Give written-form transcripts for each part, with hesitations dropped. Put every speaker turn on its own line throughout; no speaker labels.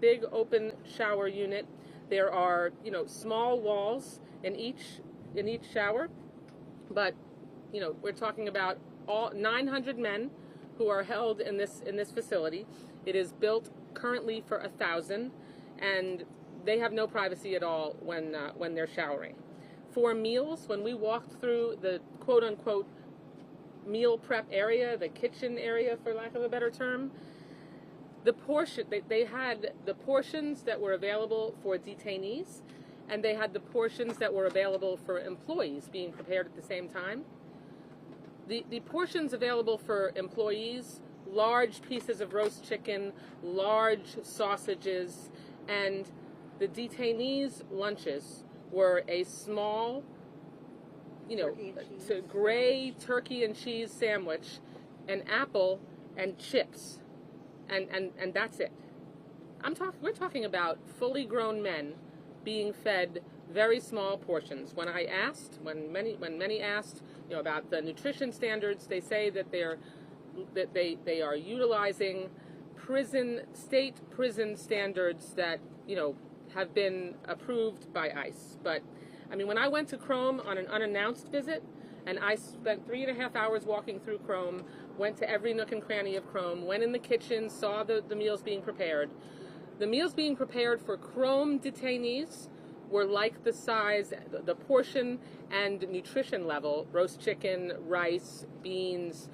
big open shower unit. There are, you know, small walls in each shower, but, you know, we're talking about all 900 men who are held in this facility. It is built currently for 1,000, and they have no privacy at all when they're showering. For meals, when we walked through the quote-unquote meal prep area, the kitchen area, for lack of a better term, they had the portions that were available for detainees, and they had the portions that were available for employees being prepared at the same time. The portions available for employees, large pieces of roast chicken, large sausages, and the detainees' lunches were a small, you know, gray turkey and cheese sandwich, an apple, and chips, and that's it. We're talking about fully grown men being fed very small portions. When many asked, you know, about the nutrition standards, they say that they are utilizing state prison standards that, you know, have been approved by ICE. But I mean, when I went to Chrome on an unannounced visit, and I spent 3.5 hours walking through Chrome, went to every nook and cranny of Chrome, went in the kitchen, saw the meals being prepared. The meals being prepared for Chrome detainees were like the size, the portion and nutrition level, roast chicken, rice, beans,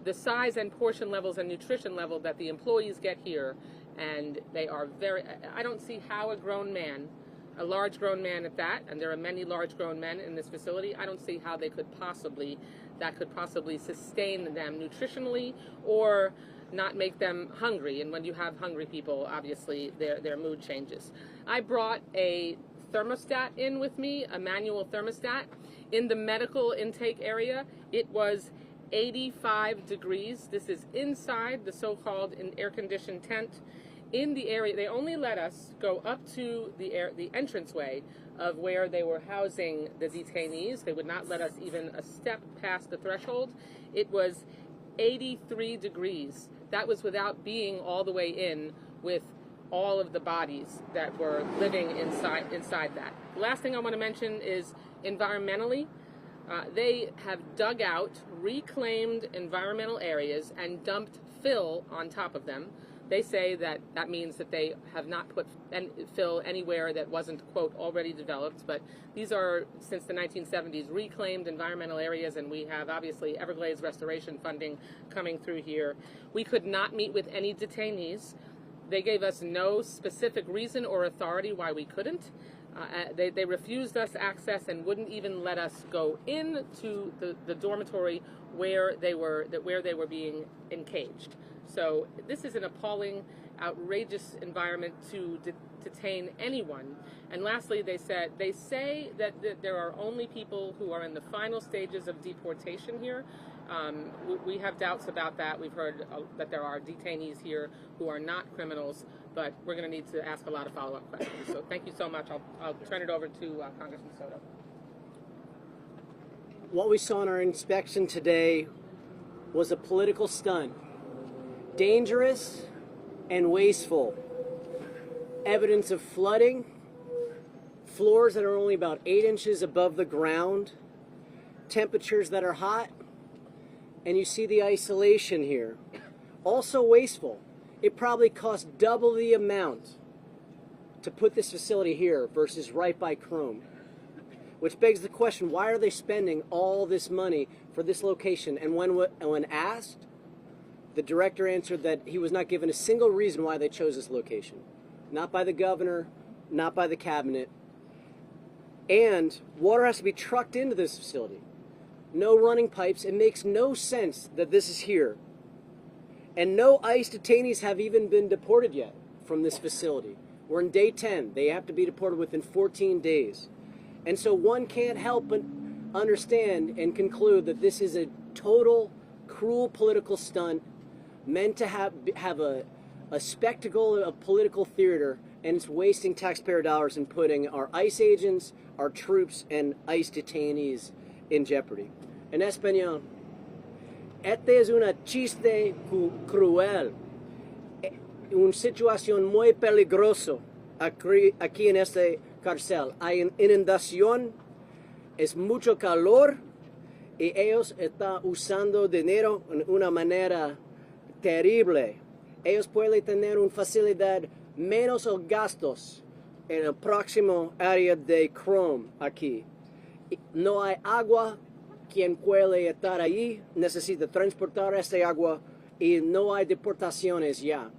the size and portion levels and nutrition level that the employees get here. And they are I don't see how a large grown man at that, and there are many large grown men in this facility, I don't see how that could possibly sustain them nutritionally or not make them hungry. And when you have hungry people, obviously their mood changes. I brought a thermostat in with me, a manual thermostat. In the medical intake area, it was 85 degrees. This is inside the so-called air-conditioned tent. In the area, they only let us go up to the entranceway of where they were housing the detainees. They would not let us even a step past the threshold. It was 83 degrees. That was without being all the way in with all of the bodies that were living inside that. The last thing I want to mention is environmentally. They have dug out reclaimed environmental areas and dumped fill on top of them. They say that means that they have not put fill anywhere that wasn't, quote, already developed. But these are, since the 1970s, reclaimed environmental areas, and we have, obviously, Everglades restoration funding coming through here. We could not meet with any detainees. They gave us no specific reason or authority why we couldn't. They refused us access and wouldn't even let us go into the dormitory where they were being encaged. So this is an appalling, outrageous environment to detain anyone. And lastly, they say that there are only people who are in the final stages of deportation here. We have doubts about that. We've heard that there are detainees here who are not criminals, but we're going to need to ask a lot of follow-up questions. So thank you so much. I'll turn it over to Congressman Soto.
What we saw in our inspection today was a political stunt. Dangerous and wasteful. Evidence of flooding, floors that are only about 8 inches above the ground, temperatures that are hot, and you see the isolation here. Also wasteful. It probably cost double the amount to put this facility here versus right by Chrome. Which begs the question, why are they spending all this money for this location? And when asked, the director answered that he was not given a single reason why they chose this location. Not by the governor, not by the cabinet. And water has to be trucked into this facility. No running pipes. It makes no sense that this is here. And no ICE detainees have even been deported yet from this facility. We're in day 10. They have to be deported within 14 days. And so one can't help but understand and conclude that this is a total, cruel political stunt meant to have a spectacle of political theater, and it's wasting taxpayer dollars and putting our ICE agents, our troops, and ICE detainees in jeopardy. En español, este es una chiste cruel. una situación muy peligrosa aquí en este cárcel. Hay inundación, es mucho calor y ellos están usando dinero de una manera terrible. Ellos pueden tener una facilidad menos gastos en el próximo área de Chrome aquí. No hay agua. Quien puede estar allí necesita transportar esta agua y no hay deportaciones ya.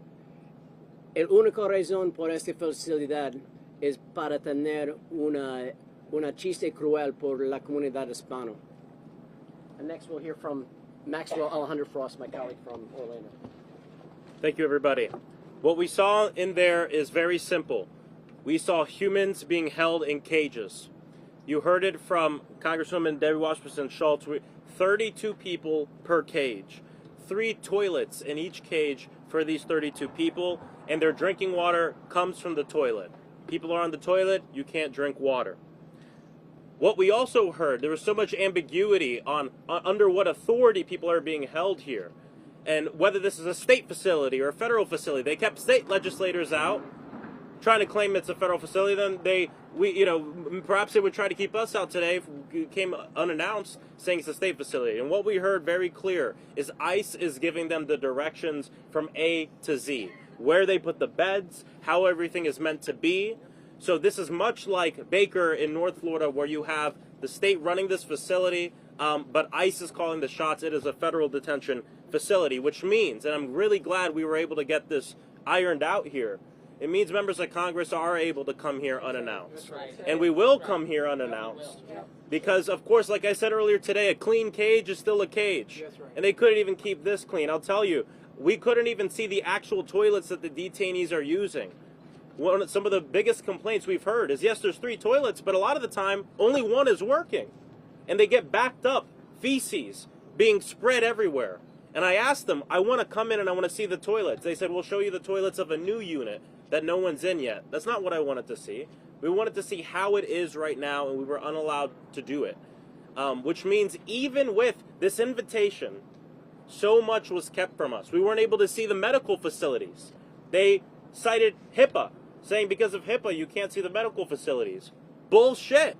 La única razón por esta facilidad es para tener una chiste cruel por la comunidad hispana. And next we'll hear from Maxwell Alejandro Frost, my colleague from Orlando.
Thank you, everybody. What we saw in there is very simple. We saw humans being held in cages. You heard it from Congresswoman Debbie Wasserman Schultz. 32 people per cage. 3 toilets in each cage for these 32 people, and their drinking water comes from the toilet. People are on the toilet, you can't drink water. What we also heard, there was so much ambiguity on under what authority people are being held here, and whether this is a state facility or a federal facility. They kept state legislators out, trying to claim it's a federal facility. Then perhaps they would try to keep us out today if it came unannounced, saying it's a state facility. And what we heard very clear is ICE is giving them the directions from A to Z, where they put the beds, how everything is meant to be. So this is much like Baker in North Florida, where you have the state running this facility, but ICE is calling the shots. It is a federal detention facility, which means, and I'm really glad we were able to get this ironed out here, it means members of Congress are able to come here unannounced. And we will come here unannounced. Because, of course, like I said earlier today, a clean cage is still a cage. And they couldn't even keep this clean. I'll tell you, we couldn't even see the actual toilets that the detainees are using. Some of the biggest complaints we've heard is, yes, there's 3 toilets, but a lot of the time, only one is working. And they get backed up, feces being spread everywhere. And I asked them, I want to come in and I want to see the toilets. They said, we'll show you the toilets of a new unit that no one's in yet. That's not what I wanted to see. We wanted to see how it is right now, and we were unallowed to do it. Which means even with this invitation, so much was kept from us. We weren't able to see the medical facilities. They cited HIPAA, saying because of HIPAA, you can't see the medical facilities. Bullshit.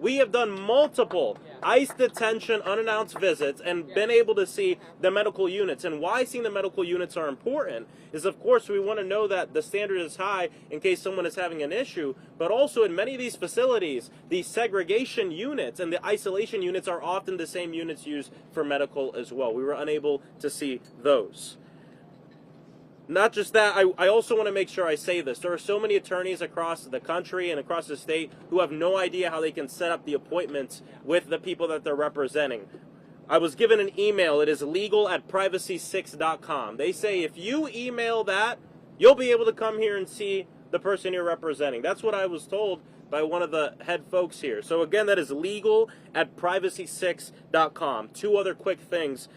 We have done multiple ICE detention unannounced visits and been able to see the medical units. And why seeing the medical units are important is, of course, we want to know that the standard is high in case someone is having an issue. But also in many of these facilities, the segregation units and the isolation units are often the same units used for medical as well. We were unable to see those. Not just that, I also want to make sure I say this. There are so many attorneys across the country and across the state who have no idea how they can set up the appointments with the people that they're representing. I was given an email. It is legal@privacy6.com. They say if you email that, you'll be able to come here and see the person you're representing. That's what I was told by one of the head folks here. So again, that is legal@privacy6.com. 2 other quick things.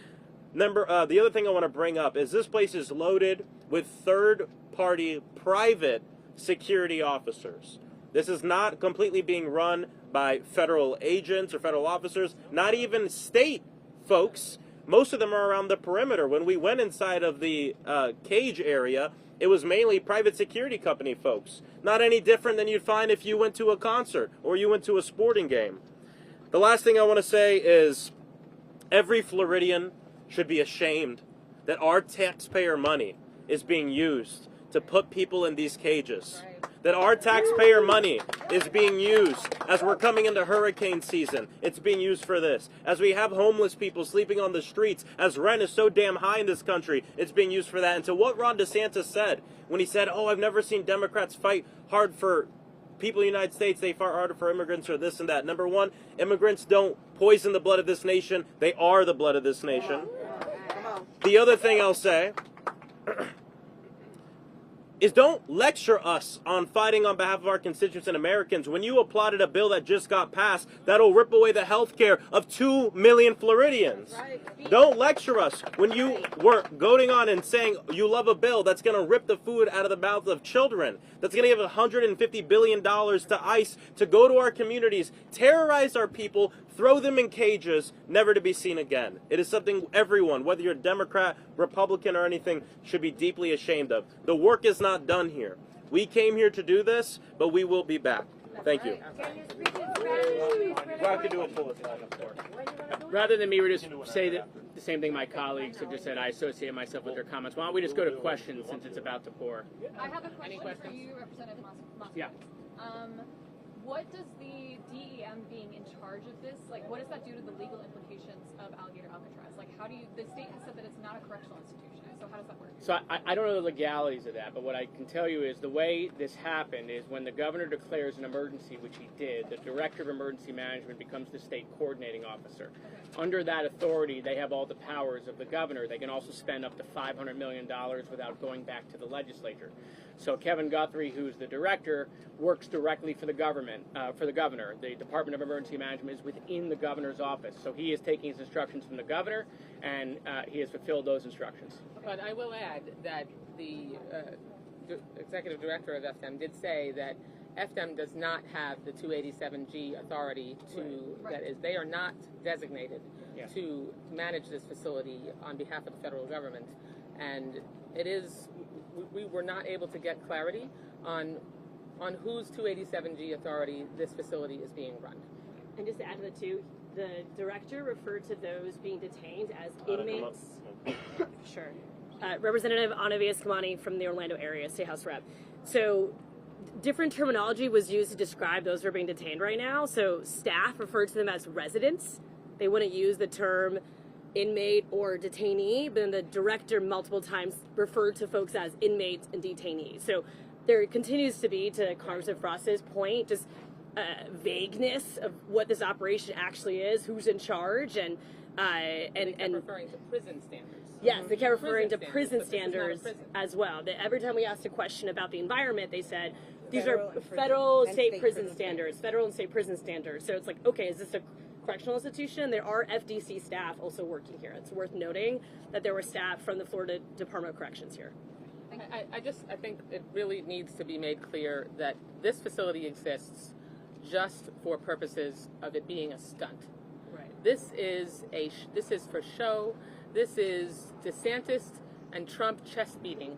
The other thing I want to bring up is this place is loaded with third-party private security officers. This is not completely being run by federal agents or federal officers, not even state folks. Most of them are around the perimeter. When we went inside of the cage area, it was mainly private security company folks. Not any different than you'd find if you went to a concert or you went to a sporting game. The last thing I want to say is every Floridian should be ashamed that our taxpayer money is being used to put people in these cages. That our taxpayer money is being used as we're coming into hurricane season. It's being used for this. As we have homeless people sleeping on the streets, as rent is so damn high in this country, it's being used for that. And to what Ron DeSantis said when he said, I've never seen Democrats fight hard for people in the United States, they fight harder for immigrants or this and that. Number one, immigrants don't poison the blood of this nation. They are the blood of this nation. The other thing I'll say is don't lecture us on fighting on behalf of our constituents and Americans when you applauded a bill that just got passed that'll rip away the health care of 2 million Floridians. Don't lecture us when you were goading on and saying you love a bill that's going to rip the food out of the mouths of children, that's going to give $150 billion to ICE to go to our communities, terrorize our people, Throw them in cages, never to be seen again. It is something everyone, whether you're Democrat, Republican, or anything, should be deeply ashamed of. The work is not done here. We came here to do this, but we will be back. Thank you.
Rather than me just say the same thing my colleagues have just said, I associate myself with their comments. Why don't we just go to questions since it's about to pour?
I have a question for you, Representative Moskowitz.
Yeah.
What does the DEM being in charge of this, like, what does that do to the legal implications of Alligator Alcatraz? Like, how do you, the state has said that it's not a correctional institution, so how does that work?
So I don't know the legalities of that, but what I can tell you is the way this happened is when the governor declares an emergency, which he did, the director of emergency management becomes the state coordinating officer. Okay. Under that authority, they have all the powers of the governor. They can also spend up to $500 million without going back to the legislature. So Kevin Guthrie, who's the director, works directly for the government, for the governor. The Department of Emergency Management is within the governor's office. So he is taking his instructions from the governor, and he has fulfilled those instructions.
But I will add that the executive director of FDEM did say that FDEM does not have the 287G authority to, that is, they are not designated to manage this facility on behalf of the federal government. And it is, we were not able to get clarity on whose 287G authority this facility is being run.
And just to add to the two, the director referred to those being detained as inmates. Sure. Representative Anavias Kamani from the Orlando area, State House Rep. So different terminology was used to describe those who are being detained right now. So staff referred to them as residents. They wouldn't use the term inmate or detainee, but then the director multiple times referred to folks as inmates and detainees. So there continues to be, to Congressman Frost's point, just vagueness of what this operation actually is, who's in charge, and
referring to prison standards.
Yes, they kept referring to prison standards as well. Every time we asked a question about the environment, they said these are federal, state prison standards, federal and state prison standards. So it's like, okay, is this a correctional institution? There are FDC staff also working here. It's worth noting that there were staff from the Florida Department of Corrections here.
I think it really needs to be made clear that this facility exists just for purposes of it being a stunt.
Right.
This is for show. This is DeSantis and Trump chest beating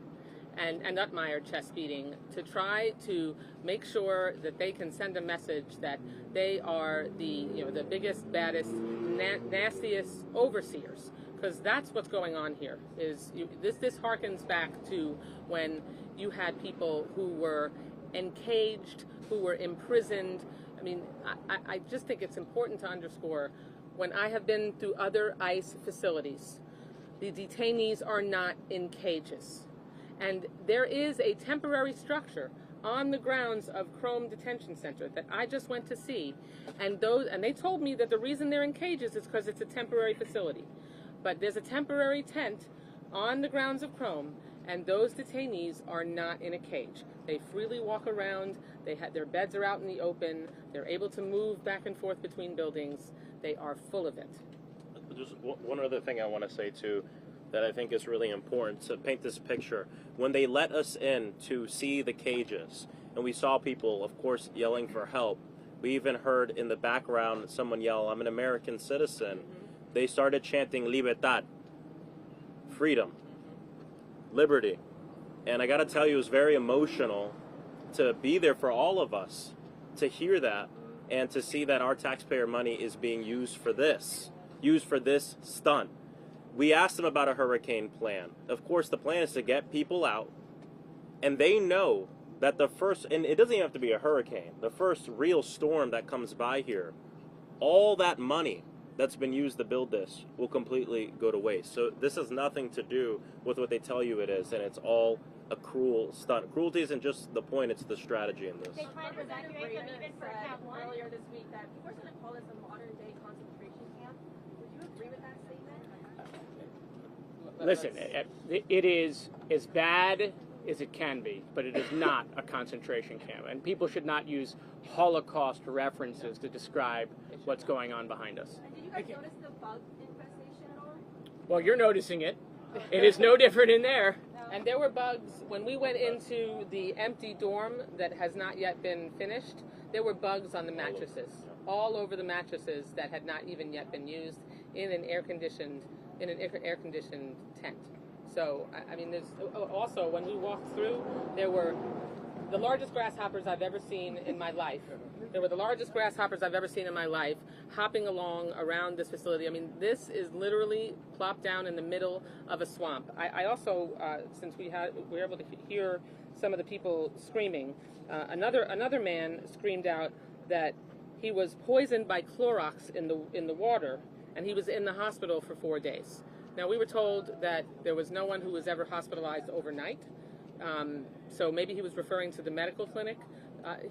and Utmeyer chest beating to try to make sure that they can send a message that they are the biggest, baddest, nastiest overseers. Because that's what's going on here. This harkens back to when you had people who were encaged, who were imprisoned. I mean, I just think it's important to underscore, when I have been through other ICE facilities, the detainees are not in cages. And there is a temporary structure on the grounds of Chrome Detention Center that I just went to see. And they told me that the reason they're in cages is because it's a temporary facility. But there's a temporary tent on the grounds of Chrome, and those detainees are not in a cage. They freely walk around. Their beds are out in the open. They're able to move back and forth between buildings. They are full of it.
Just one other thing I want to say, too, that I think is really important to paint this picture. When they let us in to see the cages, and we saw people, of course, yelling for help, we even heard in the background someone yell, "I'm an American citizen." They started chanting "Libertad," freedom, liberty. And I got to tell you, it was very emotional to be there for all of us, to hear that, and to see that our taxpayer money is being used for this stunt. We asked them about a hurricane plan. Of course, the plan is to get people out, and they know that the first, and it doesn't even have to be a hurricane, the first real storm that comes by here, all that money that's been used to build this will completely go to waste. So this has nothing to do with what they tell you it is, and it's all a cruel stunt. Cruelty isn't just the point, it's the strategy in this.
They tried to evacuate them even for Camp 1 earlier this week that people are going to call this a modern-day concentration camp. Would you agree with that statement?
Listen, it is as bad as it can be, but it is not a concentration camp. And people should not use Holocaust references to describe what's going on behind us.
And did you guys notice the bug infestation at all?
Well, you're noticing it. It is no different in there.
And there were bugs when we went into the empty dorm that has not yet been finished. There were bugs on the mattresses. all over the mattresses that had not even yet been used in an air-conditioned tent. So, I mean, there's also, when we walked through, there were the largest grasshoppers I've ever seen in my life. There were the largest grasshoppers I've ever seen in my life hopping along around this facility. I mean, this is literally plopped down in the middle of a swamp. I also, since we were able to hear some of the people screaming, another man screamed out that he was poisoned by Clorox in the water, and he was in the hospital for 4 days. Now, we were told that there was no one who was ever hospitalized overnight, so maybe he was referring to the medical clinic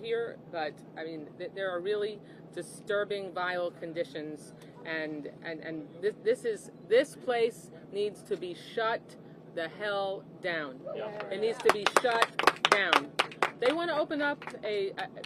here, but I mean, there are really disturbing, vile conditions, and this place needs to be shut the hell down. It needs to be shut down. They want to open up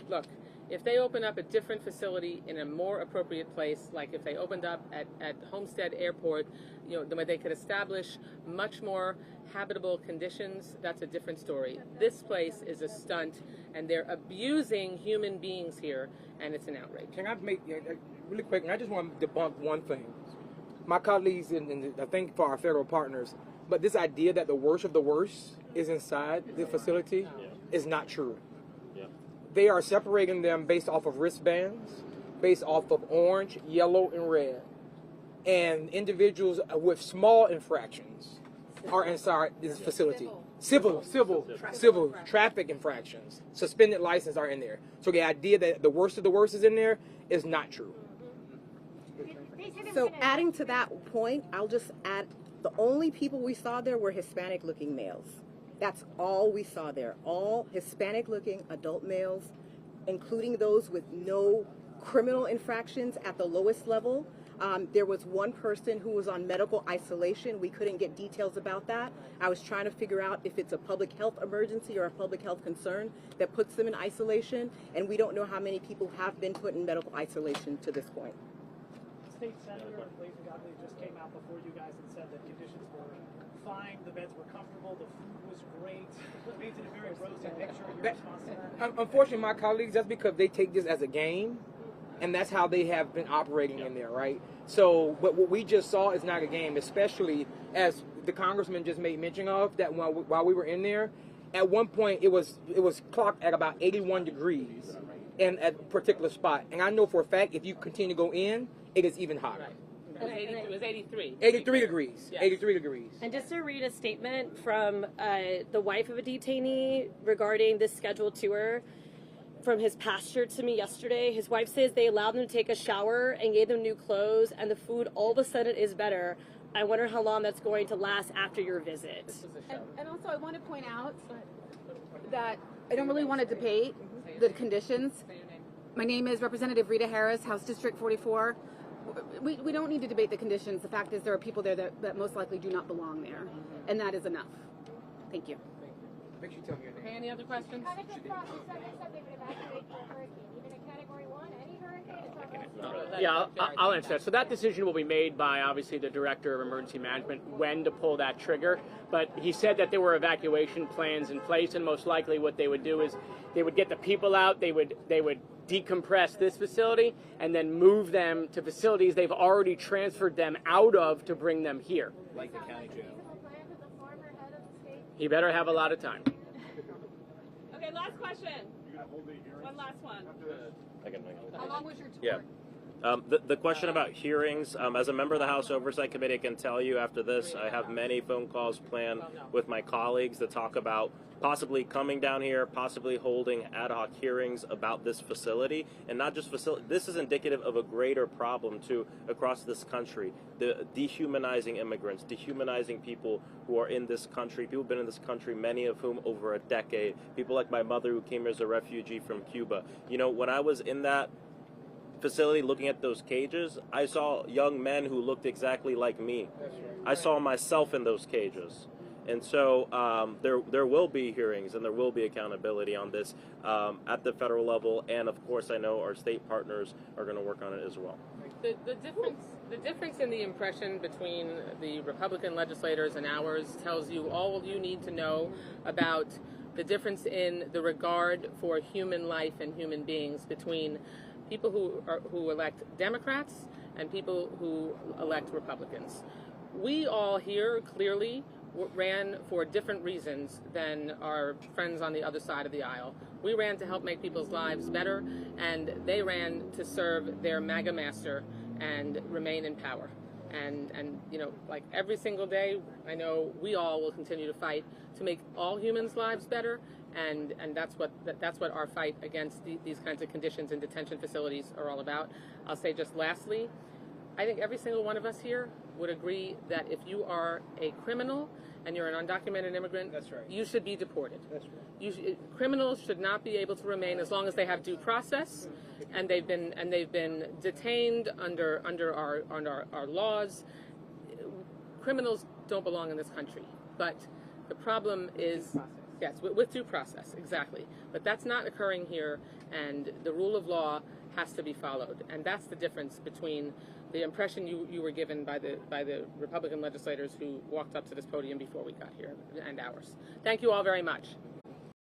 look. If they open up a different facility in a more appropriate place, like if they opened up at Homestead Airport, where they could establish much more habitable conditions, that's a different story. This place is a stunt, and they're abusing human beings here, and it's an outrage.
Can I make really quick? And I just want to debunk one thing. My colleagues, and I think for our federal partners, but this idea that the worst of the worst is inside the facility is not true. They are separating them based off of wristbands, based off of orange, yellow, and red. And individuals with small infractions are inside this facility. Civil traffic infractions, suspended license are in there. So the idea that the worst of the worst is in there is not true.
So adding to that point, I'll just add, the only people we saw there were Hispanic-looking males. That's all we saw there. All Hispanic-looking adult males, including those with no criminal infractions at the lowest level. There was one person who was on medical isolation. We couldn't get details about that. I was trying to figure out if it's a public health emergency or a public health concern that puts them in isolation, and we don't know how many people have been put in medical isolation to this point.
State Senator Blaise Godley just came out before you guys and said that conditions were fine, the beds were comfortable, the food was great. It painted a very rosy picture. Your response to that?
Unfortunately, my colleagues, that's because they take this as a game, and that's how they have been operating in there, right? So, but what we just saw is not a game, especially as the congressman just made mention of, that while we were in there, at one point it was clocked at about 81 degrees in a particular spot. And I know for a fact, if you continue to go in, it is even hotter.
Right. It was 83.
83 degrees. Yes. 83 degrees.
And just to read a statement from the wife of a detainee regarding this scheduled tour from his pastor to me yesterday. His wife says they allowed them to take a shower and gave them new clothes, and the food all of a sudden is better. I wonder how long that's going to last after your visit.
And also, I want to point out that I don't really want to debate the conditions. My name is Representative Rita Harris, House District 44. We don't need to debate the conditions. The fact is there are people there that most likely do not belong there, and that is enough. Thank you.
Make sure you tell me your name.
Okay, any other questions?
Kind of just thought they said they would evacuate for a hurricane, even a Category 1, any hurricane.
Yeah, I'll answer that. So that decision will be made by, obviously, the Director of Emergency Management when to pull that trigger. But he said that there were evacuation plans in place, and most likely what they would do is they would get the people out, they would decompress this facility, and then move them to facilities they've already transferred them out of to bring them here.
Like the county jail.
He better have a lot of time.
Okay, last question. One last one.
How long was your tour?
Yeah. The question about hearings, as a member of the House Oversight Committee, I can tell you after this, I have many phone calls planned with my colleagues to talk about possibly coming down here, possibly holding ad hoc hearings about this facility, and not just facility. This is indicative of a greater problem too across this country. The dehumanizing immigrants, dehumanizing people who are in this country, people who've been in this country, many of whom over a decade, people like my mother who came here as a refugee from Cuba. You know, when I was in that facility looking at those cages, I saw young men who looked exactly like me. I saw myself in those cages. And so there will be hearings and there will be accountability on this at the federal level, and of course I know our state partners are going to work on it as well.
The difference in the impression between the Republican legislators and ours tells you all you need to know about the difference in the regard for human life and human beings between people who elect Democrats and people who elect Republicans. We all here clearly ran for different reasons than our friends on the other side of the aisle. We ran to help make people's lives better, and they ran to serve their MAGA master and remain in power. And you know, like every single day, I know we all will continue to fight to make all humans' lives better, and that's what our fight against these kinds of conditions in detention facilities are all about. I'll say just lastly, I think every single one of us here would agree that if you are a criminal and you're an undocumented immigrant,
That's right.
you should be deported.
That's right.
Criminals should not be able to remain as long as they have due process, and they've been detained under our laws. Criminals don't belong in this country, but the problem is yes, with due process, exactly. But that's not occurring here, and the rule of law has to be followed, and that's the difference between the impression you were given by the Republican legislators who walked up to this podium before we got here and ours. Thank you all very much.